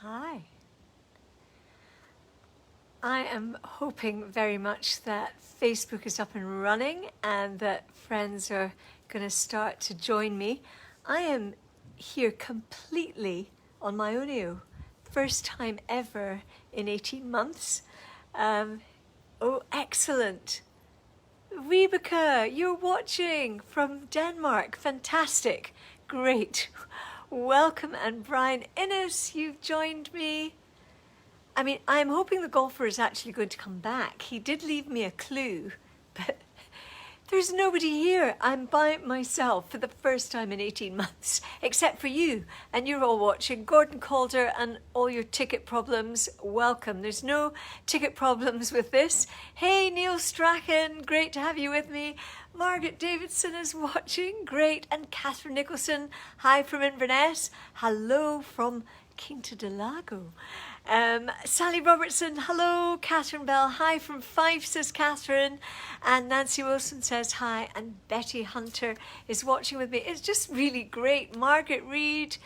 Hi. I am hoping very much that Facebook is up and running and that friends are going to start to join me. I am here completely on my own. First time ever in 18 months. Oh, excellent. Vibeke, you're watching from Denmark. Fantastic. Great. Welcome. And Brian Innes, you've joined me. I mean, I'm hoping the golfer is actually going to come back. He did leave me a clue, but there's nobody here. I'm by myself for the first time in 18 months, except for you. And you're all watching. Gordon Calder and all your ticket problems, welcome. There's no ticket problems with this. Hey, Neil Strachan, great to have you with me. Margaret Davidson is watching, great. And Catherine Nicholson, hi from Inverness. Hello from Quinta do Lago. Sally Robertson, hello. Catherine Bell, hi from Fife, says Catherine. And Nancy Wilson says hi. And Betty Hunter is watching with me. It's just really great. Margaret Reed,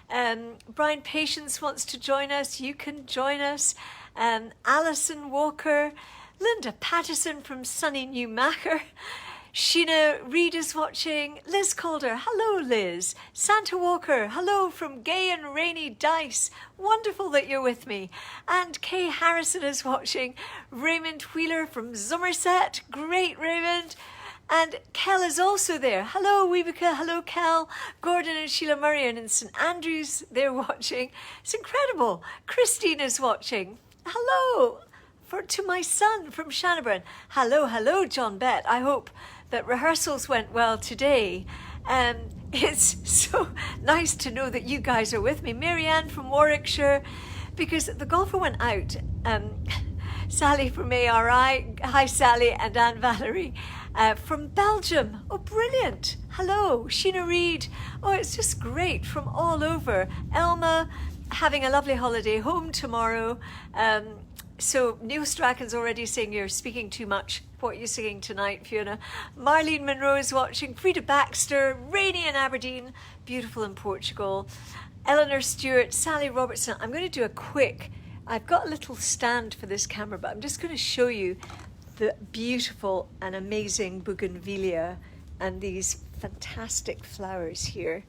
Brian Patience wants to join us. You can join us. Alison Walker, Linda Patterson from sunny Newmacher. Sheena Reed is watching. Liz Calder, hello Liz. Santa Walker, hello from gay and rainy Dice. Wonderful that you're with me. And Kay Harrison is watching. Raymond Wheeler from Somerset, great Raymond. And Kel is also there. Hello Wiebeke, hello Kel. Gordon and Sheila Murray and in St Andrews, they're watching. It's incredible. Christine is watching. Hello. To my son from Shannon. Hello, John Bett. I hope that rehearsals went well today. It's so nice to know that you guys are with me. Marianne from Warwickshire, because the golfer went out. Sally from ARI. Hi, Sally. And Anne Valerie from Belgium. Oh, brilliant. Hello, Sheena Reed. Oh, it's just great from all over. Elma having a lovely holiday home tomorrow. So Neil Strachan's already saying you're speaking too much. What are you singing tonight, Fiona? Marlene Monroe is watching. Frida Baxter, rainy in Aberdeen, beautiful in Portugal. Eleanor Stewart, Sally Robertson. I'm going to do a quick, I've got a little stand for this camera, but I'm just going to show you the beautiful and amazing bougainvillea and these fantastic flowers here.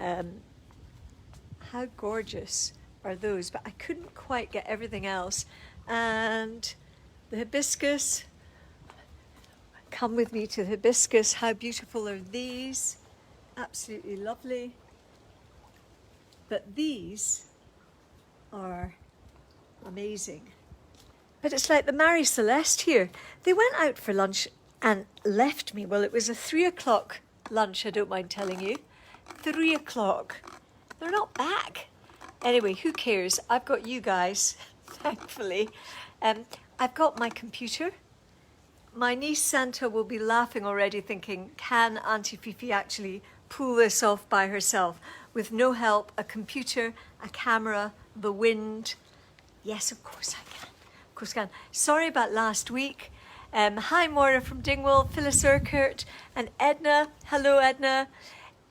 How gorgeous are those? But I couldn't quite get everything else. And the hibiscus, come with me to the hibiscus. How beautiful are these? Absolutely lovely. But these are amazing. But it's like the Marie Celeste here. They went out for lunch and left me. Well, it was a 3 o'clock lunch, I don't mind telling you. 3 o'clock. They're not back. Anyway, who cares? I've got you guys. Thankfully. I've got my computer. My niece Santa will be laughing already thinking, can Auntie Fifi actually pull this off by herself with no help, a computer, a camera, the wind? Yes, of course I can. Of course I can. Sorry about last week. Hi Maura from Dingwall, Phyllis Urquhart and Edna. Hello Edna.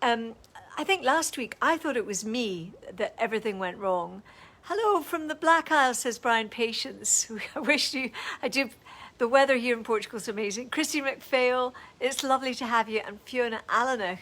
I think last week I thought it was me that everything went wrong. Hello from the Black Isle, says Brian Patience. I wish you, I do. The weather here in Portugal is amazing. Christine McPhail, it's lovely to have you. And Fiona Allenach,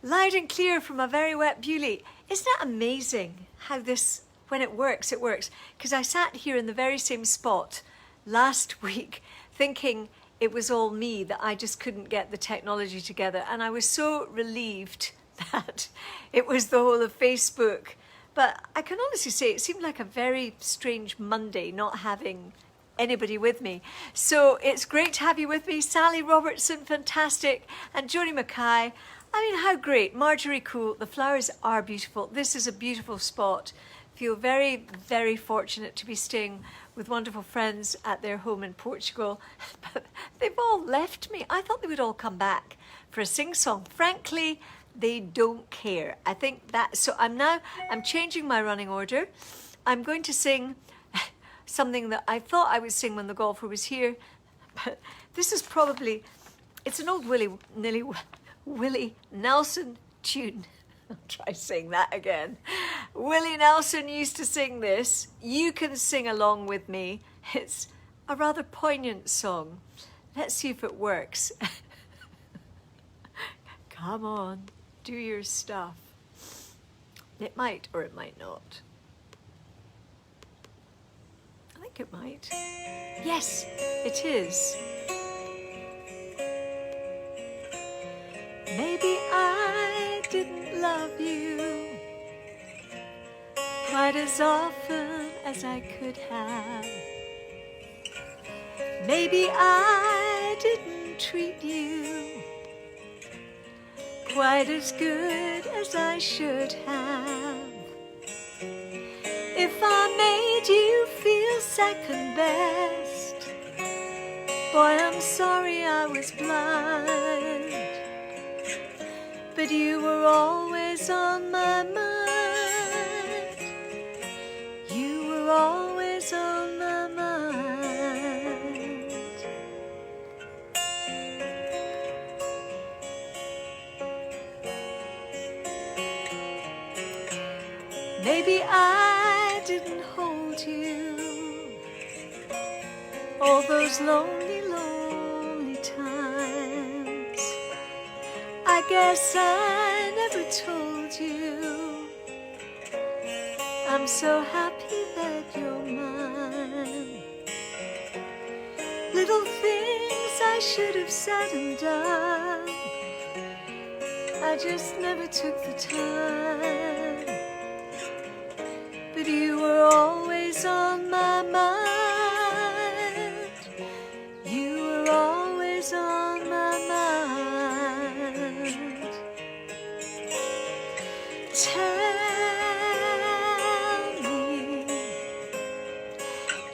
loud and clear from a very wet Bewley. Isn't that amazing how this, when it works, it works? Because I sat here in the very same spot last week thinking it was all me, that I just couldn't get the technology together. And I was so relieved that it was the whole of Facebook. But I can honestly say it seemed like a very strange Monday not having anybody with me. So it's great to have you with me. Sally Robertson, fantastic. And Joni Mackay. I mean, how great. Marjorie Cool. The flowers are beautiful. This is a beautiful spot. Feel very, very fortunate to be staying with wonderful friends at their home in Portugal. But they've all left me. I thought they would all come back for a sing-song. Frankly, they don't care. I think that, so I'm changing my running order. I'm going to sing something that I thought I would sing when the golfer was here, but this is probably, it's an old Willie Nelson tune. I'll try saying that again. Willie Nelson used to sing this. You can sing along with me. It's a rather poignant song. Let's see if it works. Come on, do your stuff. It might or it might not. I think it might. Yes, it is. Maybe I didn't love you quite as often as I could have. Maybe I didn't treat you quite as good as I should have. If I made you feel second best, boy, I'm sorry I was blind. But you were always on my mind. You were always on my mind. Maybe I didn't hold you all those lonely, lonely times. I guess I never told you I'm so happy that you're mine. Little things I should have said and done, I just never took the time. But you were always on my mind. You were always on my mind.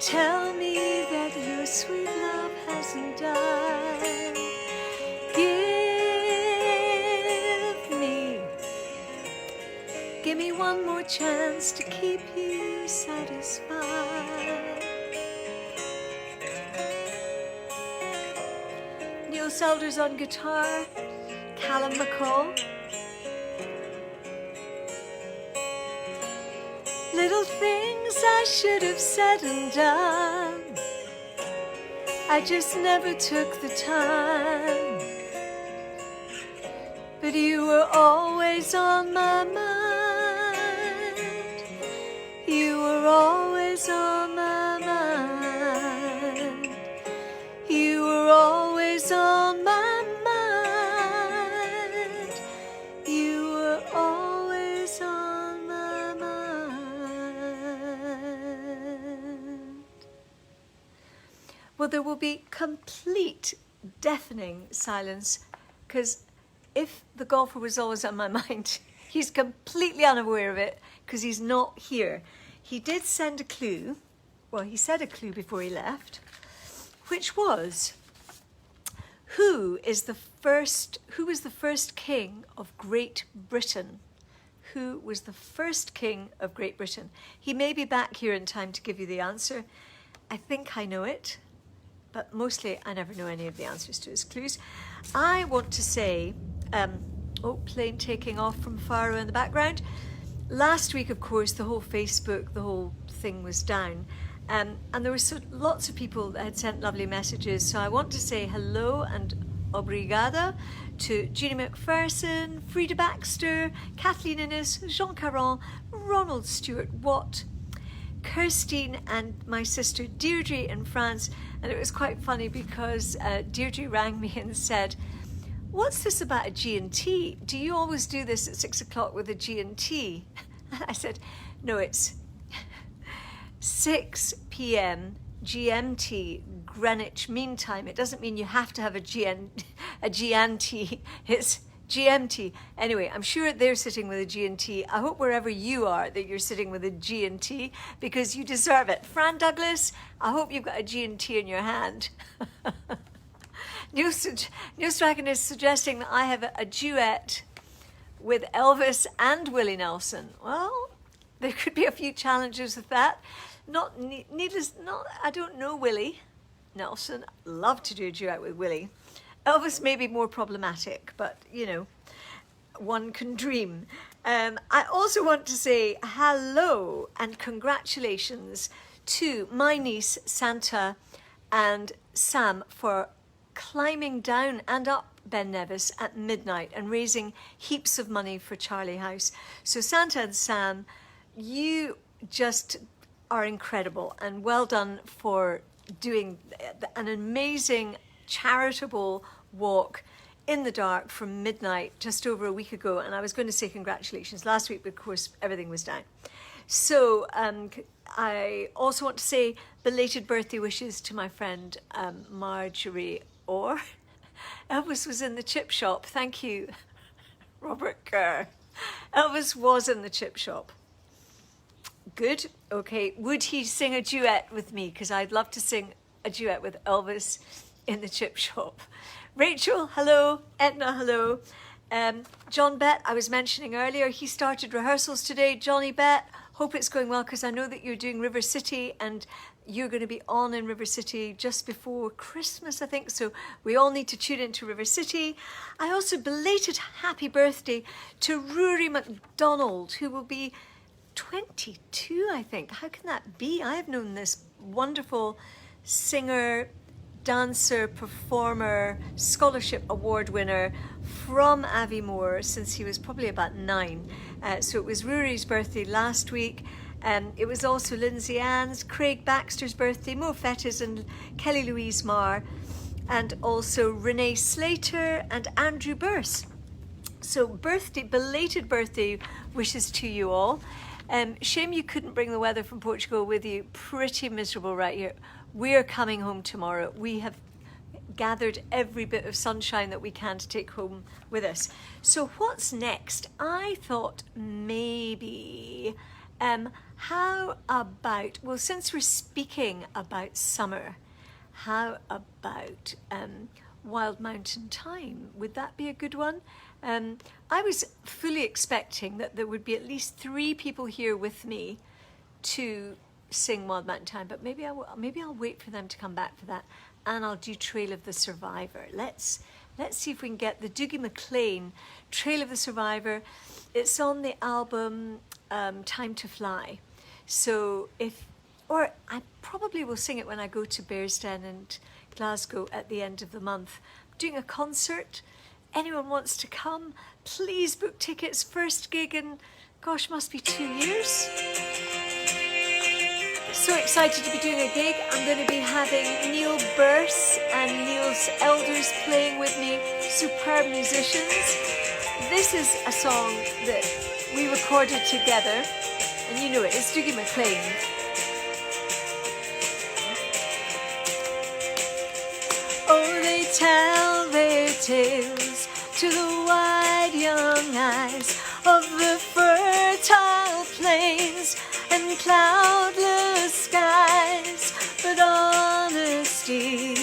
Tell me that your sweet love hasn't died. Give me one more chance to keep you satisfied. Neil Selder's on guitar, Callum McCall. Little things I should have said and done, I just never took the time. But you were always on my mind. You were always on my mind. You were always on my mind. You were always on my mind. Well, there will be complete, deafening silence, because if the golfer was always on my mind, he's completely unaware of it because he's not here. He did send a clue. Well, he said a clue before he left, which was, who was the first king of Great Britain? Who was the first king of Great Britain? He may be back here in time to give you the answer. I think I know it, but mostly I never know any of the answers to his clues. I want to say, plane taking off from Faro in the background. Last week, of course, the whole Facebook, the whole thing was down. And there were lots of people that had sent lovely messages. So I want to say hello and obrigada to Jeannie McPherson, Frida Baxter, Kathleen Innes, Jean Caron, Ronald Stewart Watt, Kirstine and my sister Deirdre in France. And it was quite funny because Deirdre rang me and said, "What's this about a G&T? Do you always do this at 6 o'clock with a G&T?" I said, no, it's 6 p.m. GMT, Greenwich Mean Time. It doesn't mean you have to have a G&T. It's GMT. Anyway, I'm sure they're sitting with a G&T. I hope wherever you are that you're sitting with a G&T because you deserve it. Fran Douglas, I hope you've got a G&T in your hand. Neil Strachan is suggesting that I have a duet with Elvis and Willie Nelson. Well, there could be a few challenges with that. I don't know Willie Nelson. I'd love to do a duet with Willie. Elvis may be more problematic, but, you know, one can dream. I also want to say hello and congratulations to my niece Santa and Sam for climbing down and up Ben Nevis at midnight and raising heaps of money for Charlie House. So Santa and Sam, you just are incredible, and well done for doing an amazing charitable walk in the dark from midnight just over a week ago. And I was going to say congratulations last week, but of course everything was down. So I also want to say belated birthday wishes to my friend Marjorie Orr. Elvis was in the chip shop. Thank you, Robert Kerr. Elvis was in the chip shop. Good. Okay. Would he sing a duet with me? Because I'd love to sing a duet with Elvis in the chip shop. Rachel, hello. Etna, hello. John Bett, I was mentioning earlier, he started rehearsals today. Johnny Bett, hope it's going well, because I know that you're doing River City and you're going to be on in River City just before Christmas, I think. So we all need to tune into River City. I also belated happy birthday to Rory MacDonald, who will be 22, I think. How can that be? I have known this wonderful singer, dancer, performer, scholarship award winner from Aviemore since he was probably about 9. So it was Rory's birthday last week. It was also Lindsay Ann's, Craig Baxter's birthday, Mo Fetta's and Kelly Louise Marr, and also Renee Slater and Andrew Burse. So belated birthday wishes to you all. Shame you couldn't bring the weather from Portugal with you. Pretty miserable right here. We're coming home tomorrow. We have gathered every bit of sunshine that we can to take home with us. So what's next? I thought maybe, how about, well, since we're speaking about summer, how about Wild Mountain Time? Would that be a good one? I was fully expecting that there would be at least 3 people here with me to sing Wild Mountain Time, but maybe I'll wait for them to come back for that, and I'll do Trail of the Survivor. Let's see if we can get the Dougie MacLean Trail of the Survivor. It's on the album Time to Fly. So I probably will sing it when I go to Bearsden and Glasgow at the end of the month. I'm doing a concert. Anyone wants to come, please book tickets. First gig in, gosh, must be 2 years. So excited to be doing a gig. I'm going to be having Neil Burse and Neil's Elders playing with me, superb musicians. This is a song that we recorded together, and you know it, it's Dougie MacLean. Oh, they tell their tales to the wide young eyes of the fertile plains and cloudless skies, but honesty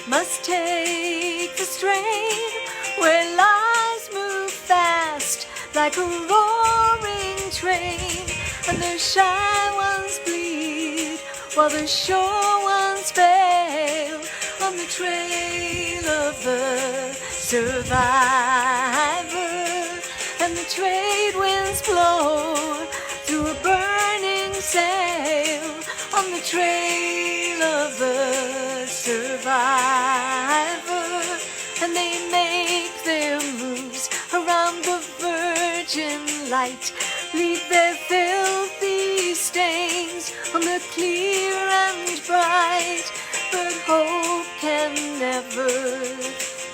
must take the strain where lies move fast like a roaring train, and the shy ones bleed while the sure ones fail on the trail of the survivor, and the trade winds blow through a burning sail on the trail of the survivor, and they make their moves around the virgin light, leave their filthy stains on the clear and bright, but hope can never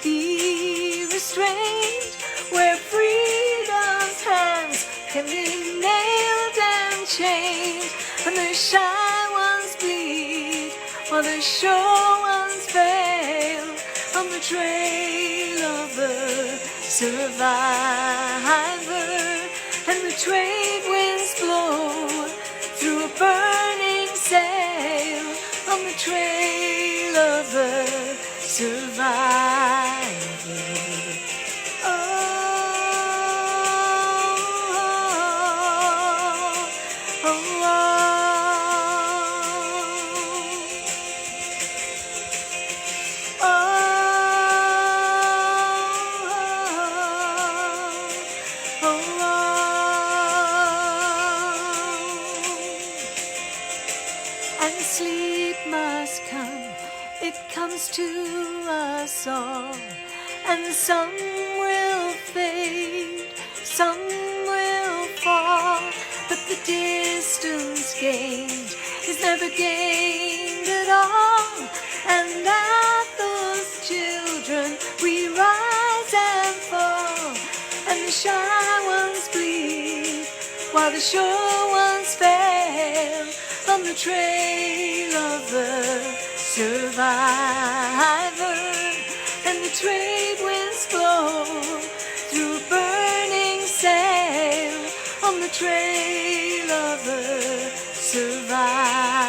be restrained where freedom's hands can be nailed and chained, and the shy ones bleed while the sure ones fail on the trail of the survivor, and the trade winds blow through a burning sail on the trail of the survivor. Oh, and sleep must come. It comes to us all, and some will fade, some will fall, but the distance gained is never gained at all. And at those children we rise and fall, and the shy ones bleed while the sure ones fail on the trail of the survivor. And the trade winds blow through a burning sail on the trail of the survivor.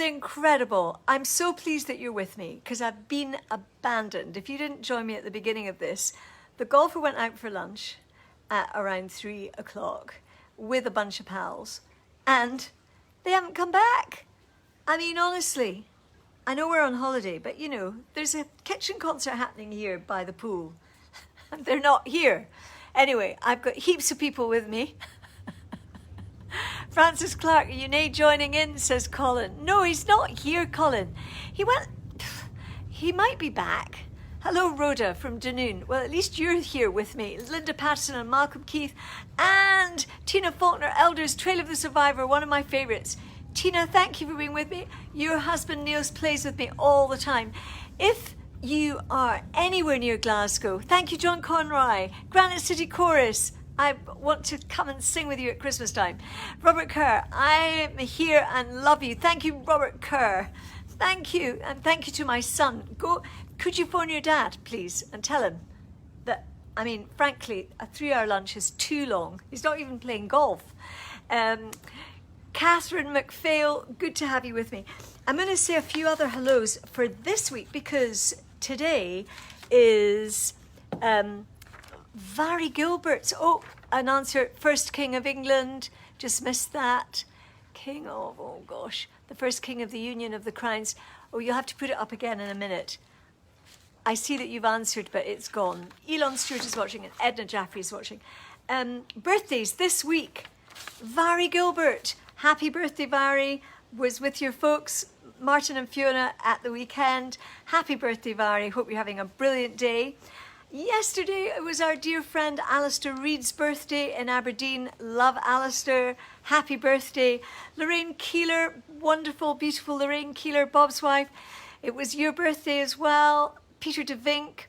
Incredible. I'm so pleased that you're with me because I've been abandoned. If you didn't join me at the beginning of this, the golfer went out for lunch at around 3 o'clock with a bunch of pals and they haven't come back. I mean, honestly, I know we're on holiday, but you know, there's a kitchen concert happening here by the pool. They're not here. Anyway, I've got heaps of people with me. Francis Clark, are you nay joining in, says Colin. No, he's not here, Colin. He might be back. Hello, Rhoda from Dunoon. Well, at least you're here with me. Linda Patterson and Malcolm Keith and Tina Faulkner Elders, Trail of the Survivor, one of my favourites. Tina, thank you for being with me. Your husband Niels plays with me all the time. If you are anywhere near Glasgow, thank you, John Conroy, Granite City Chorus. I want to come and sing with you at Christmas time. Robert Kerr, I am here and love you. Thank you, Robert Kerr. Thank you. And thank you to my son. Could you phone your dad, please, and tell him that, I mean, frankly, a 3-hour lunch is too long. He's not even playing golf. Catherine McPhail, good to have you with me. I'm going to say a few other hellos for this week because today is... Vary Gilbert's, an answer, first King of England, just missed that. King of, oh gosh, the first King of the Union of the Crowns. Oh, you'll have to put it up again in a minute. I see that you've answered, but it's gone. Elon Stewart is watching and Edna Jaffrey is watching. Birthdays this week. Vary Gilbert, happy birthday, Vary. Was with your folks, Martin and Fiona, at the weekend. Happy birthday, Vary. Hope you're having a brilliant day. Yesterday, it was our dear friend Alistair Reid's birthday in Aberdeen. Love Alistair. Happy birthday. Lorraine Keeler, wonderful, beautiful Lorraine Keeler, Bob's wife. It was your birthday as well. Peter de Vink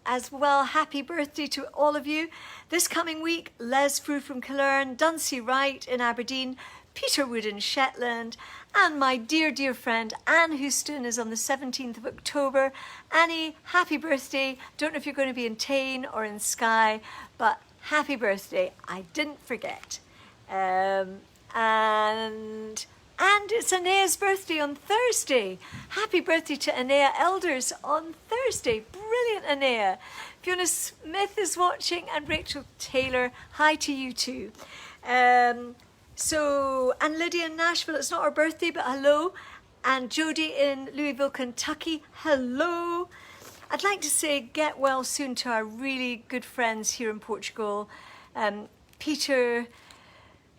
as well. Happy birthday to all of you. This coming week, Les Frew from Killearn, Dunsey Wright in Aberdeen, Peter Wood in Shetland, and my dear, dear friend Anne Houston is on the 17th of October. Annie, happy birthday. Don't know if you're going to be in Tain or in Skye, but happy birthday. I didn't forget. And it's Anea's birthday on Thursday. Happy birthday to Anea Elders on Thursday. Brilliant, Anea. Fiona Smith is watching and Rachel Taylor. Hi to you too. And Lydia in Nashville, it's not her birthday, but hello. And Jodie in Louisville, Kentucky, hello. I'd like to say get well soon to our really good friends here in Portugal. Peter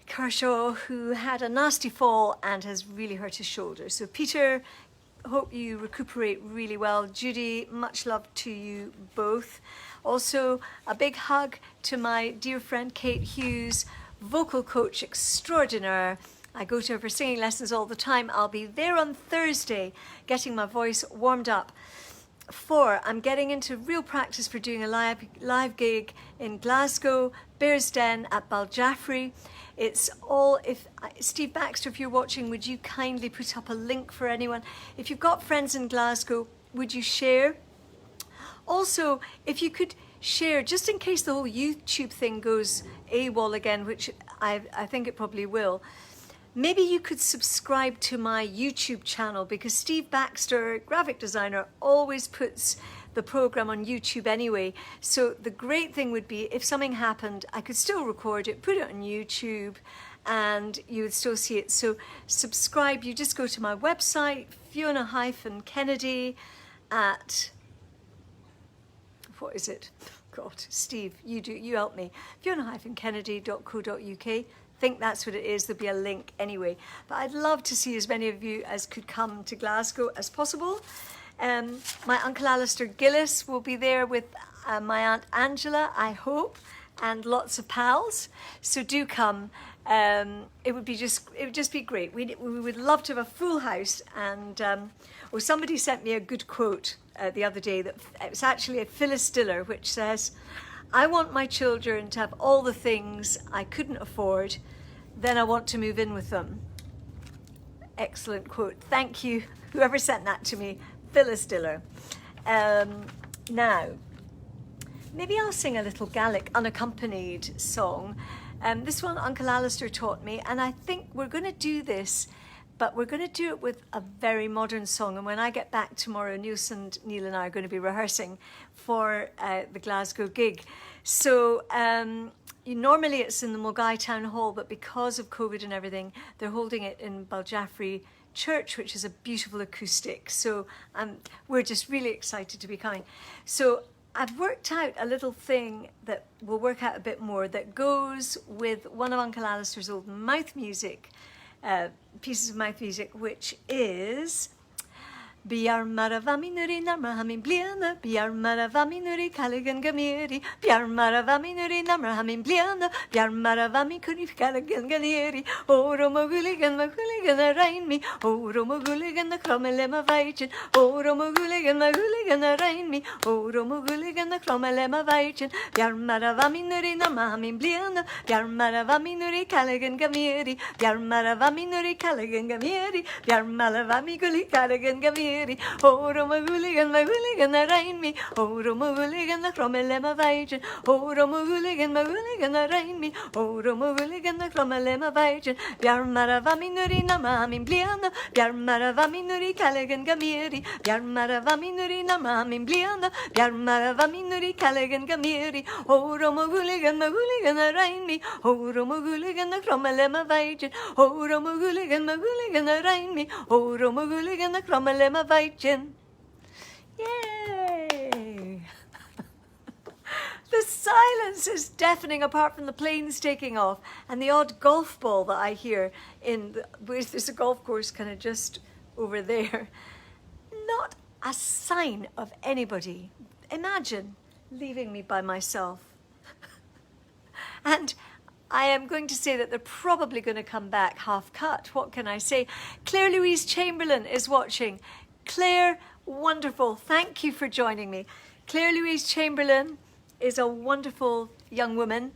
Kershaw, who had a nasty fall and has really hurt his shoulder. So Peter, hope you recuperate really well. Judy, much love to you both. Also, a big hug to my dear friend Kate Hughes, vocal coach extraordinaire, I go to her for singing lessons all the time. I'll be there on Thursday getting my voice warmed up. 4, I'm getting into real practice for doing a live gig in Glasgow, Bearsden at Baljaffrey. It's all, if Steve Baxter, if you're watching, would you kindly put up a link for anyone? If you've got friends in Glasgow, would you share? Also, if you could share, just in case the whole YouTube thing goes AWOL again, which I think it probably will, maybe you could subscribe to my YouTube channel, because Steve Baxter, graphic designer, always puts the program on YouTube anyway. So the great thing would be if something happened, I could still record it, put it on YouTube, and you would still see it. So subscribe, you just go to my website, Fiona-Kennedy at, what is it? God, Steve, you help me. Fiona-Kennedy.co.uk. Think that's what it is. There'll be a link anyway. But I'd love to see as many of you as could come to Glasgow as possible. My Uncle Alistair Gillis will be there with my Aunt Angela, I hope, and lots of pals. So do come. It would just be great. We would love to have a full house. And somebody sent me a good quote the other day. That it was actually a Phyllis Diller, which says, "I want my children to have all the things I couldn't afford, then I want to move in with them." Excellent quote. Thank you, whoever sent that to me, Phyllis Diller. Now, maybe I'll sing a little Gaelic unaccompanied song. This one Uncle Alistair taught me, and I think we're going to do this, but we're going to do it with a very modern song. And when I get back tomorrow, Neil and I are going to be rehearsing for the Glasgow gig. So normally it's in the Mulgai Town Hall, but because of COVID and everything, they're holding it in Baljaffrey Church, which is a beautiful acoustic. So we're just really excited to be coming. So I've worked out a little thing that will work out a bit more that goes with one of Uncle Alistair's old mouth music, pieces of mouth music, which is Biar maravami nuri namrahamin bliana, biar maravami nuri kaligan gamiri, biar maravami nuri namrahamin bliana, biar maravami kuri kaligan ganiri, oro moguligan arain mi, oro moguligan kromelema vaichin, oro moguligan arain mi, oro moguligan kromelema vaichin, biar maravami nuri namrahamin bliana, biar maravami nuri kaligan gamiri, biar maravami nuri kaligan gamiri, biar maravami kuri kaligan gamiri. Oro maguligan arain mi, oro maguligan kromelema vaichin, oro maguligan arain mi, oro maguligan kromelema vaichin, biar maravami nuri namamin bliana, biar maravami nuri kaligan gamiri, biar maravami nuri namamin bliana, biar maravami nuri kaligan gamiri, oro maguligan arain mi, oro maguligan kromelema vaichin, oro maguligan arain mi, oro maguligan kromelema vaichin. Yay! The silence is deafening apart from the planes taking off and the odd golf ball that I hear there's a golf course kind of just over there. Not a sign of anybody. Imagine leaving me by myself. And I am going to say that they're probably going to come back half cut. What can I say? Claire Louise Chamberlain is watching. Claire, wonderful. Thank you for joining me. Claire Louise Chamberlain is a wonderful young woman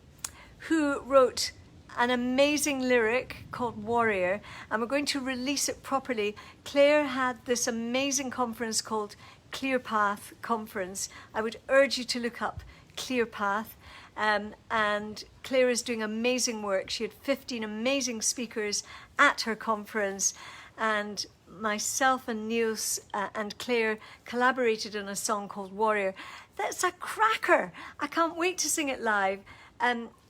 who wrote an amazing lyric called Warrior, and we're going to release it properly. Claire had this amazing conference called Clear Path Conference. I would urge you to look up Clear Path. And Claire is doing amazing work. She had 15 amazing speakers at her conference, and myself and Niels and Claire collaborated on a song called Warrior. That's a cracker. I can't wait to sing it live.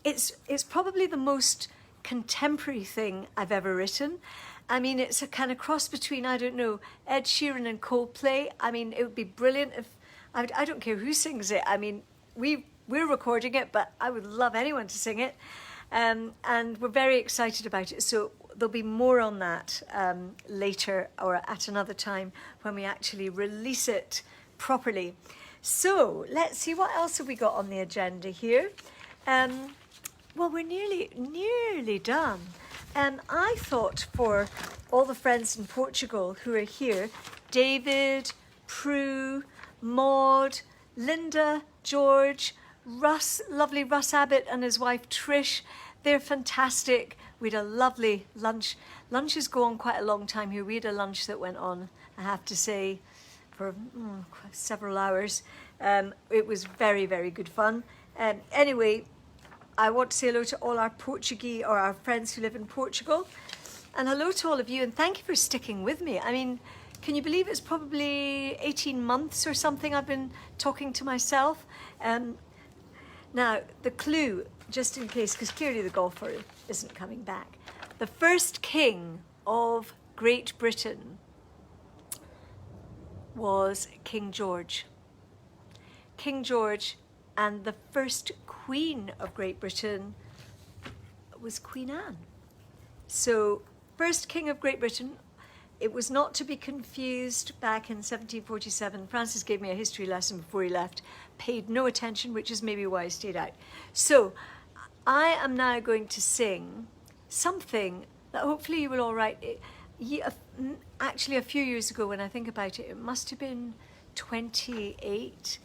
It's probably the most contemporary thing I've ever written. I mean, it's a kind of cross between, I don't know, Ed Sheeran and Coldplay. I mean, it would be brilliant if, I don't care who sings it. I mean, we're recording it, but I would love anyone to sing it. And we're very excited about it. So there'll be more on that later or at another time when we actually release it properly. So let's see, what else have we got on the agenda here? Well, we're nearly done. I thought for all the friends in Portugal who are here, David, Prue, Maud, Linda, George, Russ, lovely Russ Abbott and his wife Trish, they're fantastic. We had a lovely lunch. Lunches go on quite a long time here. We had a lunch that went on, I have to say, for several hours. It was very, very good fun. Anyway, I want to say hello to all our Portuguese or our friends who live in Portugal. And hello to all of you, and thank you for sticking with me. I mean, can you believe it's probably 18 months or something I've been talking to myself? Now, the clue, just in case, because clearly the golfer isn't coming back. The first king of Great Britain was King George. King George, and the first queen of Great Britain was Queen Anne. So, first king of Great Britain, it was not to be confused back in 1747. Francis gave me a history lesson before he left, paid no attention, which is maybe why I stayed out. So, I am now going to sing something that hopefully you will all write. Actually, a few years ago, when I think about it, it must have been 28.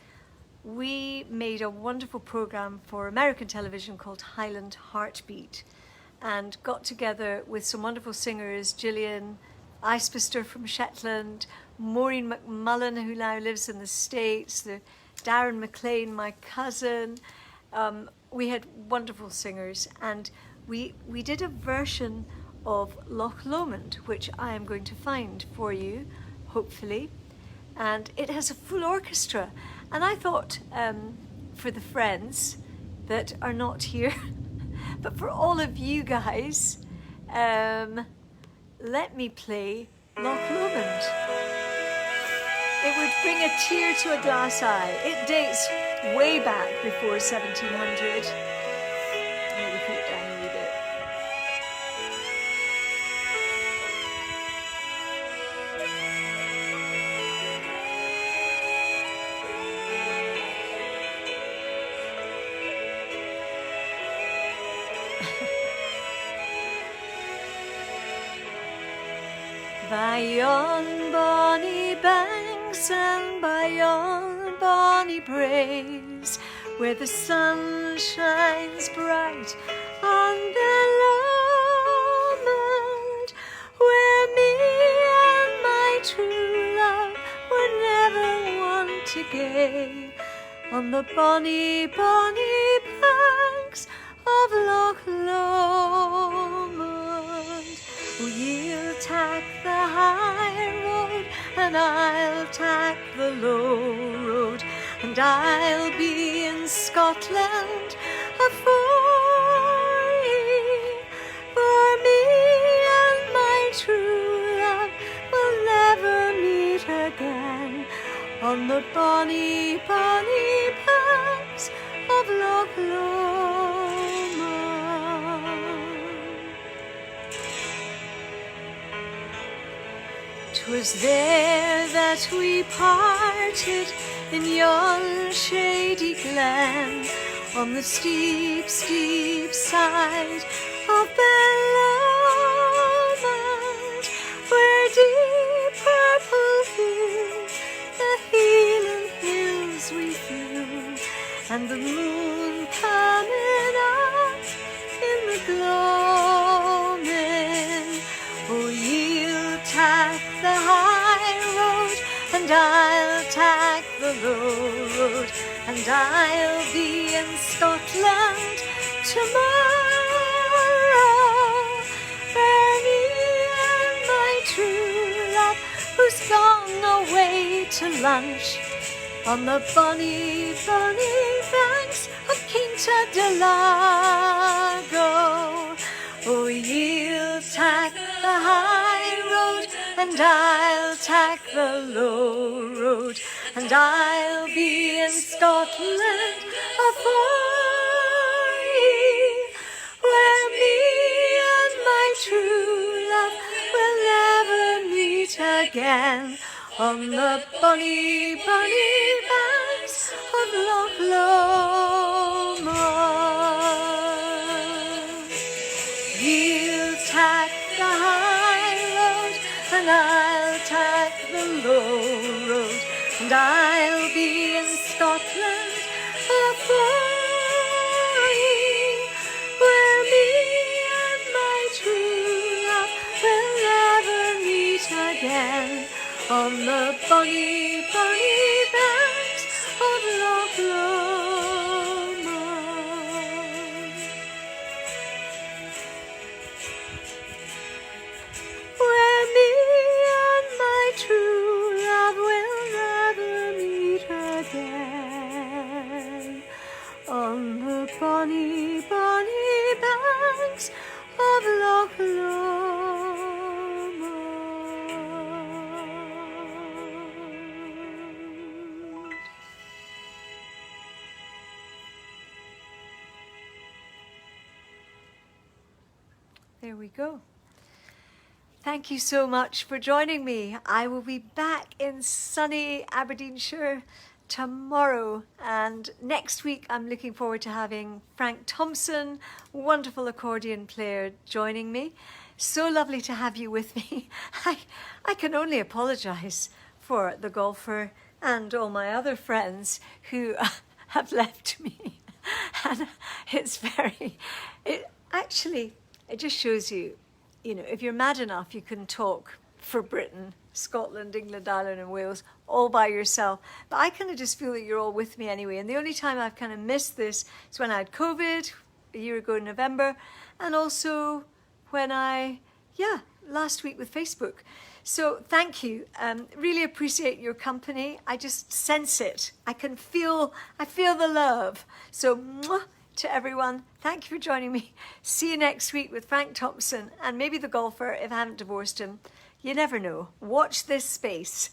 We made a wonderful program for American television called Highland Heartbeat, and got together with some wonderful singers, Gillian Icebester from Shetland, Maureen McMullen, who now lives in the States, Darren McLean, my cousin. We had wonderful singers, and we did a version of Loch Lomond, which I am going to find for you, hopefully. And it has a full orchestra. And I thought, for the friends that are not here, but for all of you guys, let me play Loch Lomond. It would bring a tear to a glass eye. It dates way back before 1700. Maybe put it down a wee bit. By yon bonny banks and by yon bonny braes, where the sun shines bright on the Lomond, where me and my true love were never one to gay, on the bonny, bonny banks of Loch Lomond. You'll tack the high road, and I'll tack the low road, and I'll be in Scotland afore ye. For me and my true love will never meet again, on the bonny, bonny banks of Loch Lomond. 'Twas there that we parted in yon shady glen, on the steep, steep side of Lomond, where deep purple hue the healing hills we flew, and the moon coming up in the gloaming. Oh, you'll tack the high road, and I'll tack the low road, and I'll be in Scotland tomorrow, where me and my true love, who's gone away to lunch, on the bonny, bonny banks of Quinta-de-Lago. Oh, you'll tack the high road, and I'll tack the low road, and I'll be in Scotland afore ye, where me and my true love will never meet again, on the bonny, bonny banks of Loch Lomond. You'll tack lone road, and I'll be in Scotland afar ye, where me and my true love will never meet again, on the bonny, bonny banks of Loch Lomond. Where me and my true love will never meet again, on the bonny, bonny banks of Loch Lomond. There we go. Thank you so much for joining me. I will be back in sunny Aberdeenshire tomorrow, and next week I'm looking forward to having Frank Thompson, wonderful accordion player, joining me. So lovely to have you with me. I can only apologise for the golfer and all my other friends who have left me. And it just shows you, if you're mad enough, you can talk for Britain, Scotland, England, Ireland and Wales all by yourself. But I kind of just feel that you're all with me anyway. And the only time I've kind of missed this is when I had COVID a year ago in November, and also when last week with Facebook. So thank you. Really appreciate your company. I just sense it. I feel the love. So mwah, to everyone, thank you for joining me. See you next week with Frank Thompson and maybe the golfer if I haven't divorced him. You never know. Watch this space.